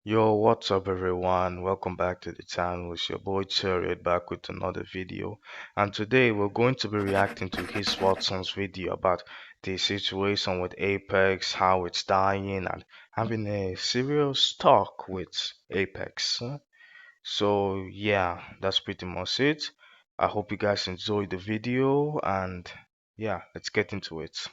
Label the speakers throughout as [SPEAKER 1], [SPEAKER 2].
[SPEAKER 1] Yo, what's up everyone? Welcome back to the channel. It's your boy Cherry back with another video. And today we're going to be reacting to Hiswatson's video about the situation with Apex, how it's dying, and having a serious talk with Apex. So yeah, that's pretty much it. I hope you guys enjoyed the video and yeah, let's get into it.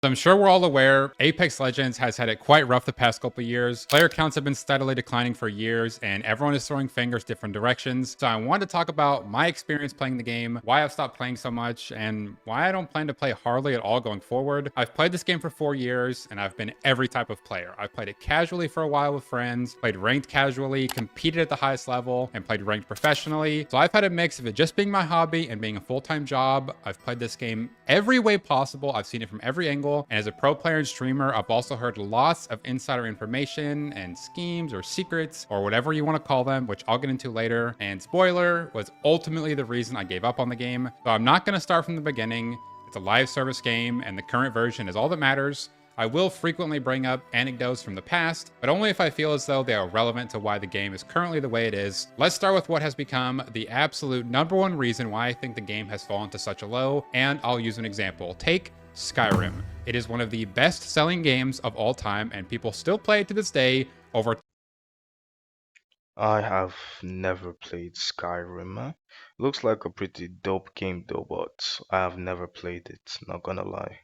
[SPEAKER 2] I'm sure we're all aware, Apex Legends has had it quite rough the past couple years. Player counts have been steadily declining for years, and everyone is throwing fingers different directions. So I wanted to talk about my experience playing the game, why I've stopped playing so much, and why I don't plan to play hardly at all going forward. I've played this game for 4 years, and I've been every type of player. I've played it casually for a while with friends, played ranked casually, competed at the highest level, and played ranked professionally. So I've had a mix of it just being my hobby and being a full-time job. I've played this game every way possible. I've seen it from every angle. And as a pro player and streamer, I've also heard lots of insider information and schemes or secrets or whatever you want to call them, which I'll get into later. And spoiler, was ultimately the reason I gave up on the game. So I'm not going to start from the beginning. It's a live service game and the current version is all that matters. I will frequently bring up anecdotes from the past, but only if I feel as though they are relevant to why the game is currently the way it is. Let's start with what has become the absolute #1 reason why I think the game has fallen to such a low, and I'll use an example. Take Skyrim. It is one of the best-selling games of all time, and people still play it to this day over.
[SPEAKER 1] I have never played Skyrim. Looks like a pretty dope game though, but I have never played it, not gonna lie.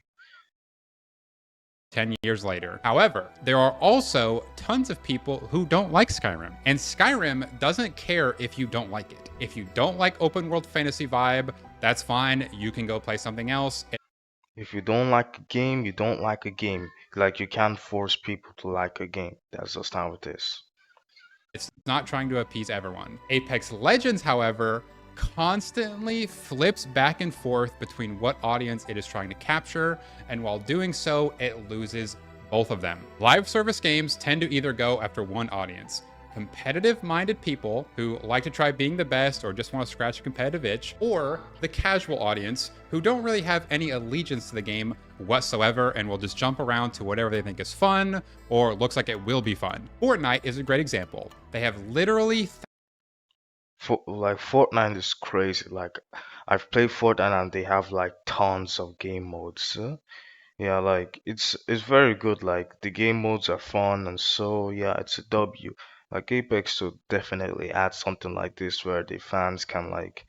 [SPEAKER 2] 10 years later. However, there are also tons of people who don't like Skyrim. And Skyrim doesn't care if you don't like it. If you don't like open world fantasy vibe, that's fine. You can go play something else.
[SPEAKER 1] If you don't like a game, you don't like a game. Like you can't force people to like a game. That's just how it is.
[SPEAKER 2] It's not trying to appease everyone. Apex Legends, however, constantly flips back and forth between what audience it is trying to capture, and while doing so, it loses both of them. Live service games tend to either go after one audience: competitive-minded people who like to try being the best or just want to scratch a competitive itch, or the casual audience who don't really have any allegiance to the game whatsoever and will just jump around to whatever they think is fun or looks like it will be fun. Fortnite is a great example. They have literally
[SPEAKER 1] Like Fortnite is crazy. Like I've played Fortnite and they have like tons of game modes. Yeah, like it's very good. Like the game modes are fun and so yeah, it's a W. Like Apex should definitely add something like this where the fans can like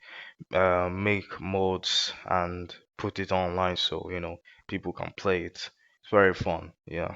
[SPEAKER 1] make modes and put it online so people can play it. It's very fun. Yeah.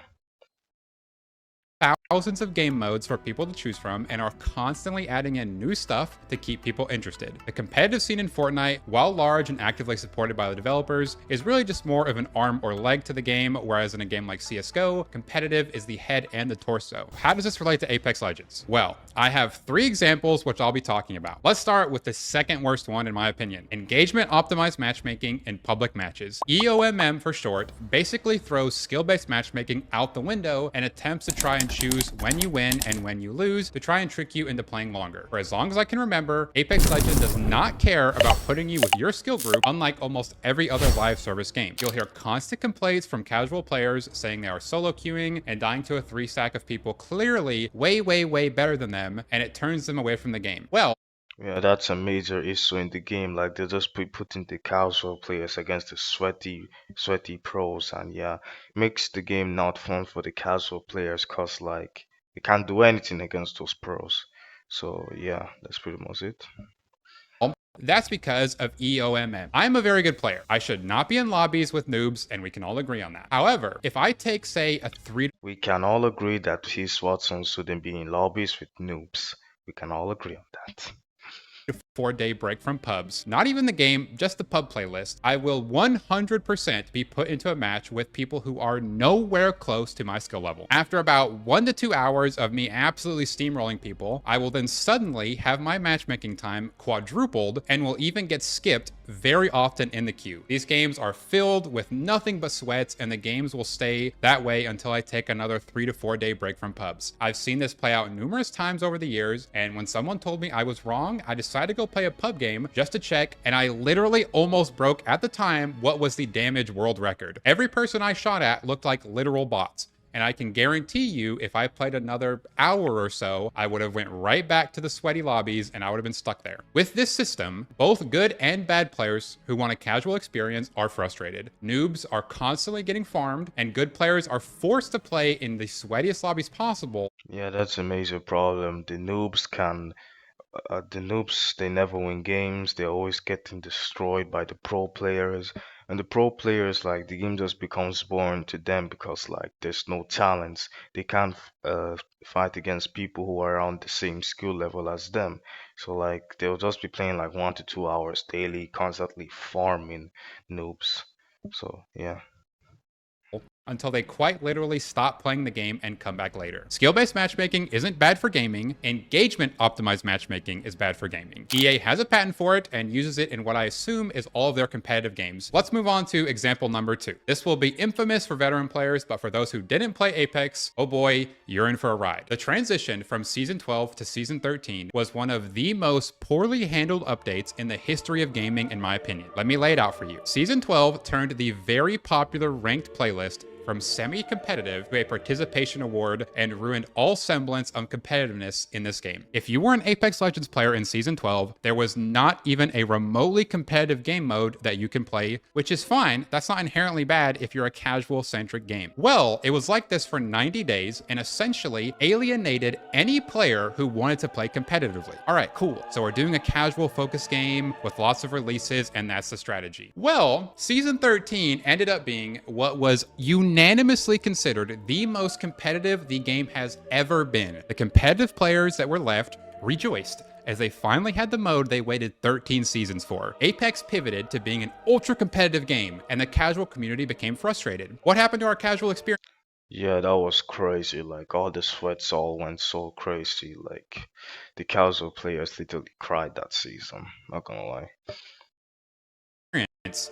[SPEAKER 2] thousands of game modes for people to choose from and are constantly adding in new stuff to keep people interested. The competitive scene in Fortnite, while large and actively supported by the developers, is really just more of an arm or leg to the game, whereas in a game like CSGO, competitive is the head and the torso. How does this relate to Apex Legends? Well, I have 3 examples which I'll be talking about. Let's start with the second worst one in my opinion. Engagement optimized matchmaking in public matches. EOMM for short basically throws skill-based matchmaking out the window and attempts to try and choose when you win and when you lose to try and trick you into playing longer. For as long as I can remember, Apex Legends does not care about putting you with your skill group, unlike almost every other live service game. You'll hear constant complaints from casual players saying they are solo queuing and dying to a 3-stack of people clearly way better than them, and it turns them away from the game. Well,
[SPEAKER 1] Yeah, that's a major issue in the game. Like they just putting the casual players against the sweaty pros, and yeah, makes the game not fun for the casual players, cause like they can't do anything against those pros. So yeah, that's pretty much it.
[SPEAKER 2] that's because of EOMM. I'm a very good player. I should not be in lobbies with noobs, and we can all agree on that. However, if I take, say, a 3
[SPEAKER 1] We can all agree that Hiswattson shouldn't be in lobbies with noobs. We can all agree on that.
[SPEAKER 2] to 4-day break from pubs, not even the game, just the pub playlist, I will 100% be put into a match with people who are nowhere close to my skill level. After about 1 to 2 hours of me absolutely steamrolling people, I will then suddenly have my matchmaking time quadrupled and will even get skipped very often in the queue. These games are filled with nothing but sweats, and the games will stay that way until I take another 3 to 4 day break from pubs. I've seen this play out numerous times over the years, and when someone told me I was wrong, I decided to go play a pub game just to check, and I literally almost broke at the time what was the damage world record. Every person I shot at looked like literal bots. And I can guarantee you, if I played another hour or so, I would have went right back to the sweaty lobbies and I would have been stuck there. With this system, both good and bad players who want a casual experience are frustrated. Noobs are constantly getting farmed, and good players are forced to play in the sweatiest lobbies possible.
[SPEAKER 1] Yeah, that's a major problem. The noobs, they never win games. They're always getting destroyed by the pro players. And the pro players, like, the game just becomes boring to them because, like, there's no talents. They can't fight against people who are around the same skill level as them. So, like, they'll just be playing like 1 to 2 hours daily, constantly farming noobs. So, yeah.
[SPEAKER 2] Until they quite literally stop playing the game and come back later. Skill-based matchmaking isn't bad for gaming. Engagement-optimized matchmaking is bad for gaming. EA has a patent for it and uses it in what I assume is all of their competitive games. Let's move on to example number 2. This will be infamous for veteran players, but for those who didn't play Apex, oh boy, you're in for a ride. The transition from Season 12 to Season 13 was one of the most poorly handled updates in the history of gaming, in my opinion. Let me lay it out for you. Season 12 turned the very popular ranked playlist from semi-competitive to a participation award and ruined all semblance of competitiveness in this game. If you were an Apex Legends player in Season 12, there was not even a remotely competitive game mode that you can play, which is fine. That's not inherently bad if you're a casual-centric game. Well, it was like this for 90 days and essentially alienated any player who wanted to play competitively. All right, cool. So we're doing a casual-focused game with lots of releases, and that's the strategy. Well, Season 13 ended up being what was unanimously considered the most competitive the game has ever been. The competitive players that were left rejoiced as they finally had the mode they waited 13 seasons for. Apex pivoted to being an ultra competitive game, and the casual community became frustrated. What happened to our casual experience?
[SPEAKER 1] Yeah, that was crazy. Like, all the sweats all went so crazy. Like, the casual players literally cried that season. Not gonna lie.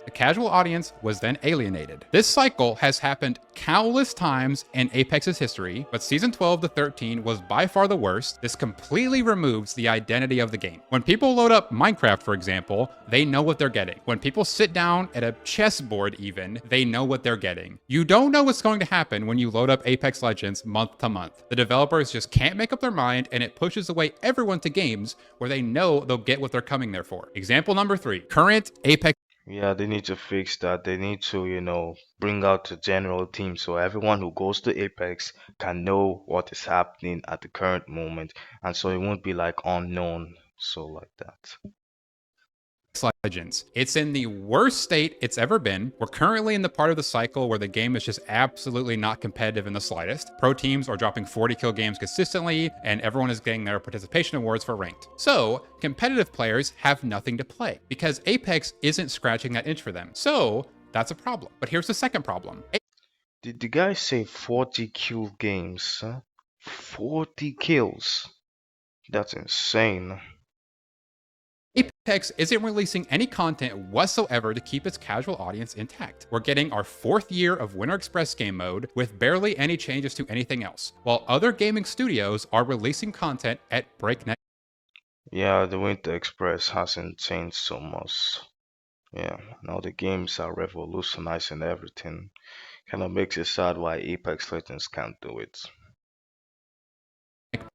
[SPEAKER 2] The casual audience was then alienated. This cycle has happened countless times in Apex's history, but Season 12 to 13 was by far the worst. This completely removes the identity of the game. When people load up Minecraft, for example, they know what they're getting. When people sit down at a chessboard even, they know what they're getting. You don't know what's going to happen when you load up Apex Legends month to month. The developers just can't make up their mind, and it pushes away everyone to games where they know they'll get what they're coming there for. Example number 3, current Apex.
[SPEAKER 1] Yeah, they need to fix that. They need to, bring out the general team so everyone who goes to Apex can know what is happening at the current moment, and so it won't be like unknown. So, like that.
[SPEAKER 2] Legends. It's in the worst state it's ever been. We're currently in the part of the cycle where the game is just absolutely not competitive in the slightest. Pro teams are dropping 40 kill games consistently, and everyone is getting their participation awards for ranked. So, competitive players have nothing to play because Apex isn't scratching that itch for them. So, that's a problem. But here's the second problem.
[SPEAKER 1] Did the guy say 40 kill games? Huh? 40 kills? That's insane.
[SPEAKER 2] Apex isn't releasing any content whatsoever to keep its casual audience intact. We're getting our 4th year of Winter Express game mode with barely any changes to anything else, while other gaming studios are releasing content at breakneck.
[SPEAKER 1] Yeah, the Winter Express hasn't changed so much. Yeah, now the games are revolutionizing everything. Kind of makes it sad why Apex Legends can't do it.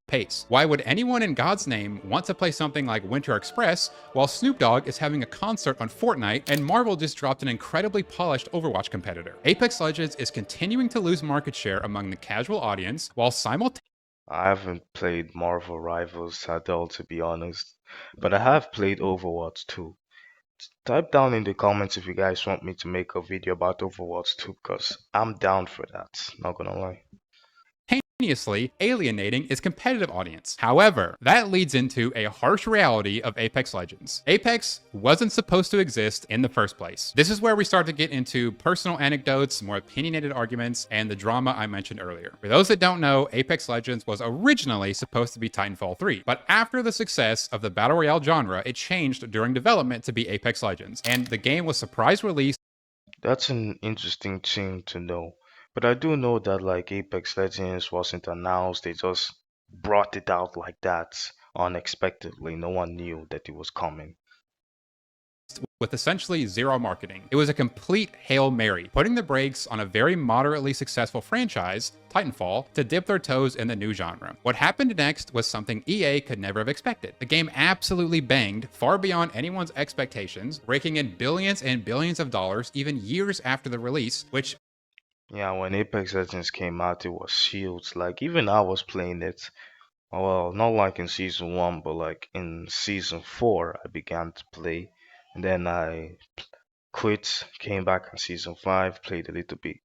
[SPEAKER 2] Pace. Why would anyone in God's name want to play something like Winter Express while Snoop Dogg is having a concert on Fortnite and Marvel just dropped an incredibly polished Overwatch competitor? Apex Legends is continuing to lose market share among the casual audience while simultaneously.
[SPEAKER 1] I haven't played Marvel Rivals at all, to be honest, but I have played Overwatch 2. Type down in the comments if you guys want me to make a video about Overwatch 2, because I'm down for that, not gonna lie.
[SPEAKER 2] Alienating its competitive audience. However, that leads into a harsh reality of Apex Legends. Apex wasn't supposed to exist in the first place. This is where we start to get into personal anecdotes, more opinionated arguments, and the drama I mentioned earlier. For those that don't know, Apex Legends was originally supposed to be Titanfall 3, but after the success of the Battle Royale genre, it changed during development to be Apex Legends, and the game was surprise released.
[SPEAKER 1] That's an interesting thing to know. But I do know that like Apex Legends wasn't announced, they just brought it out like that unexpectedly. No one knew that it was coming.
[SPEAKER 2] with essentially zero marketing. It was a complete Hail Mary, putting the brakes on a very moderately successful franchise, Titanfall, to dip their toes in the new genre. What happened next was something EA could never have expected. The game absolutely banged, far beyond anyone's expectations, raking in billions and billions of dollars even years after the release, which
[SPEAKER 1] Yeah, when Apex Legends came out, it was huge. Like even I was playing it. Well, not like in season one, but like in season four, I began to play, and then I quit, came back in season five, played a little bit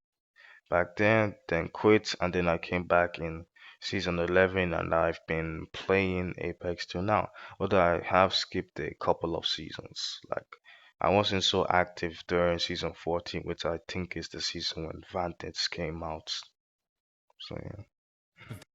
[SPEAKER 1] back then quit, and then I came back in season 11, and I've been playing Apex till now. Although I have skipped a couple of seasons, like I wasn't so active during season 14, which I think is the season when Vantage came out. So yeah.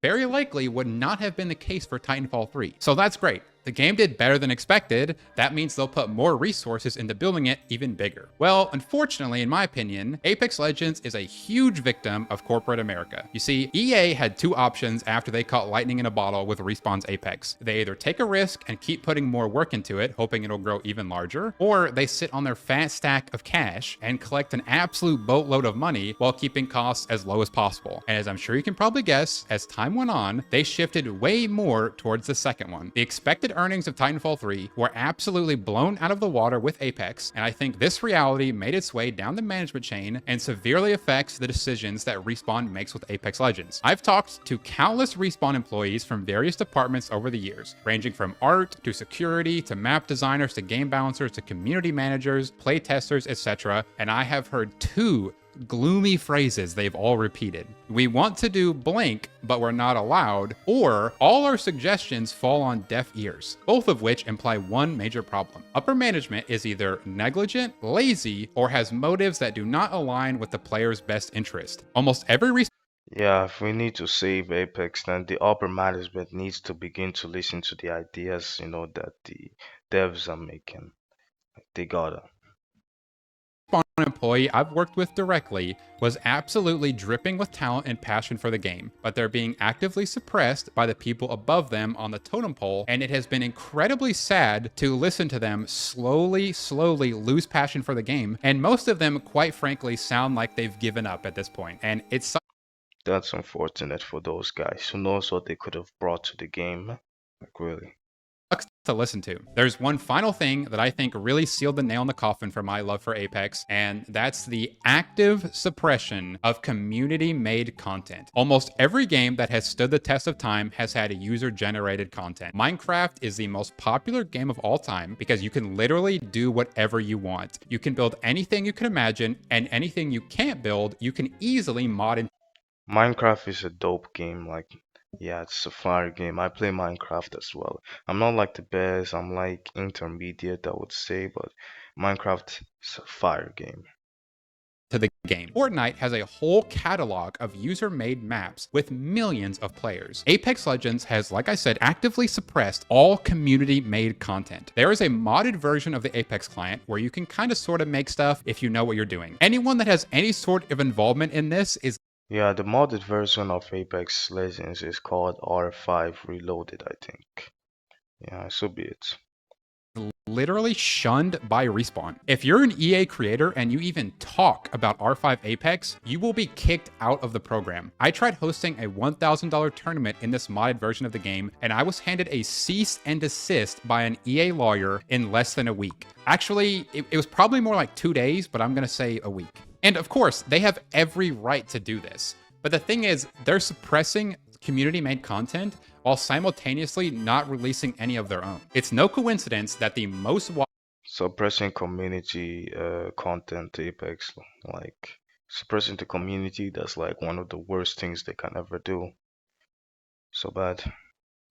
[SPEAKER 2] very likely would not have been the case for Titanfall 3. So that's great. The game did better than expected. That means they'll put more resources into building it even bigger. Well, unfortunately, in my opinion, Apex Legends is a huge victim of corporate America. You see, EA had two options after they caught lightning in a bottle with Respawn's Apex. They either take a risk and keep putting more work into it, hoping it'll grow even larger, or they sit on their fat stack of cash and collect an absolute boatload of money while keeping costs as low as possible. And as I'm sure you can probably guess, as time went on, they shifted way more towards the second one. The expected earnings of Titanfall 3 were absolutely blown out of the water with Apex, and I think this reality made its way down the management chain and severely affects the decisions that Respawn makes with Apex Legends. I've talked to countless Respawn employees from various departments over the years, ranging from art to security to map designers to game balancers to community managers, play testers, etc., and I have heard two gloomy phrases they've all repeated. We want to do blank, but we're not allowed, or all our suggestions fall on deaf ears, both of which imply one major problem. Upper management is either negligent, lazy, or has motives that do not align with the player's best interest. Almost every
[SPEAKER 1] Yeah, if we need to save Apex, then the upper management needs to begin to listen to the ideas, that the devs are making. Like, they gotta.
[SPEAKER 2] Respawn employee I've worked with directly was absolutely dripping with talent and passion for the game, but they're being actively suppressed by the people above them on the totem pole, and it has been incredibly sad to listen to them slowly lose passion for the game, and most of them, quite frankly, sound like they've given up at this point, and it's
[SPEAKER 1] That's unfortunate for those guys who knows what they could have brought to the game. Like really.
[SPEAKER 2] sucks to listen to. There's one final thing that I think really sealed the nail in the coffin for my love for Apex, and that's the active suppression of community-made content. Almost every game that has stood the test of time has had user-generated content. Minecraft is the most popular game of all time because you can literally do whatever you want. You can build anything you can imagine, and anything you can't build, you can easily mod into
[SPEAKER 1] Minecraft is a dope game. Like, yeah, it's a fire game. I play Minecraft as well. I'm not like the best. I'm like intermediate, I would say, but Minecraft is a fire game.
[SPEAKER 2] the game. Fortnite has a whole catalog of user-made maps with millions of players. Apex Legends has, like I said, actively suppressed all community-made content. There is a modded version of the Apex client where you can kind of sort of make stuff if you know what you're doing. Anyone that has any sort of involvement in this is
[SPEAKER 1] Yeah, the modded version of Apex Legends is called R5 Reloaded, I think. Yeah, so be it.
[SPEAKER 2] literally shunned by Respawn. If you're an EA creator and you even talk about R5 Apex, you will be kicked out of the program. I tried hosting a $1,000 tournament in this modded version of the game, and I was handed a cease and desist by an EA lawyer in less than a week. Actually, it was probably more like 2 days, but I'm gonna say a week. And of course, they have every right to do this. But the thing is, they're suppressing community-made content while simultaneously not releasing any of their own. It's no coincidence that the most
[SPEAKER 1] Suppressing community content, Apex, like suppressing the community, that's like one of the worst things they can ever do. So bad.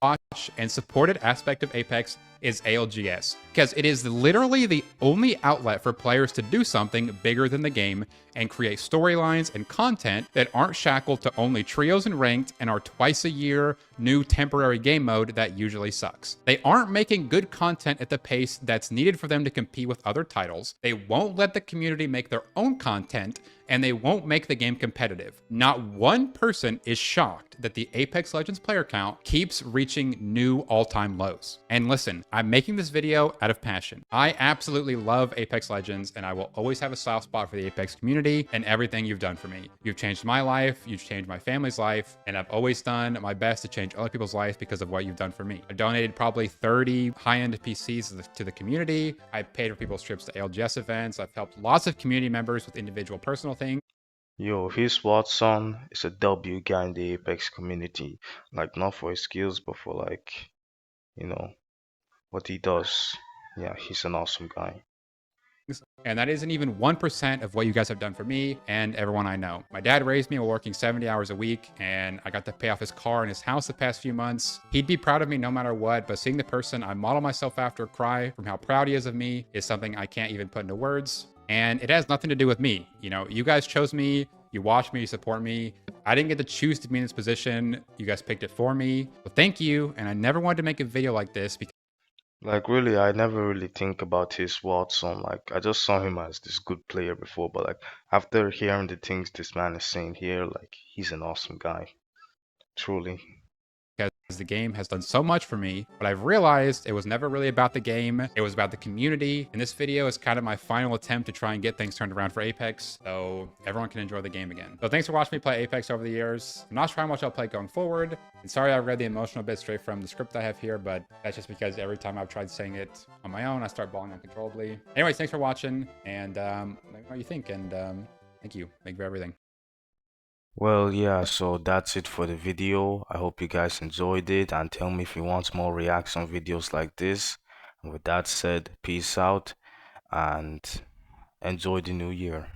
[SPEAKER 2] watched and supported aspect of Apex is ALGS, because it is literally the only outlet for players to do something bigger than the game and create storylines and content that aren't shackled to only trios and ranked and are twice a year new temporary game mode that usually sucks. They aren't making good content at the pace that's needed for them to compete with other titles. They won't let the community make their own content, and they won't make the game competitive. Not one person is shocked that the Apex Legends player count keeps reaching new all-time lows. And listen, I'm making this video out of passion. I absolutely love Apex Legends, and I will always have a soft spot for the Apex community and everything you've done for me. You've changed my life, you've changed my family's life, and I've always done my best to change other people's lives because of what you've done for me. I donated probably 30 high-end PCs to the community. I paid for people's trips to ALGS events. I've helped lots of community members with individual personal things.
[SPEAKER 1] Yo, Hiswattson is a W guy in the Apex community. Like, not for his skills, but for, like, you know, what he does. Yeah, he's an awesome guy.
[SPEAKER 2] And that isn't even 1% of what you guys have done for me and everyone I know. My dad raised me while working 70 hours a week, and I got to pay off his car and his house the past few months. He'd be proud of me no matter what, but seeing the person I model myself after cry from how proud he is of me is something I can't even put into words. And it has nothing to do with me. You know, you guys chose me, you watch me, you support me. I didn't get to choose to be in this position. You guys picked it for me. So thank you. And I never wanted to make a video like this because
[SPEAKER 1] Like, really, I never really think about his Watson. Like, I just saw him as this good player before, but like after hearing the things this man is saying here, like he's an awesome guy, truly.
[SPEAKER 2] the game has done so much for me, but I've realized it was never really about the game. It was about the community. And this video is kind of my final attempt to try and get things turned around for Apex so everyone can enjoy the game again. So thanks for watching me play Apex over the years. I'm not sure how much I'll play going forward. And sorry I read the emotional bit straight from the script I have here, but that's just because every time I've tried saying it on my own, I start bawling uncontrollably. Anyways, thanks for watching, and let me know what you think, and thank you. Thank you for everything.
[SPEAKER 1] Well, yeah, so that's it for the video. I hope you guys enjoyed it and tell me if you want more reaction videos like this. And with that said, peace out and enjoy the new year.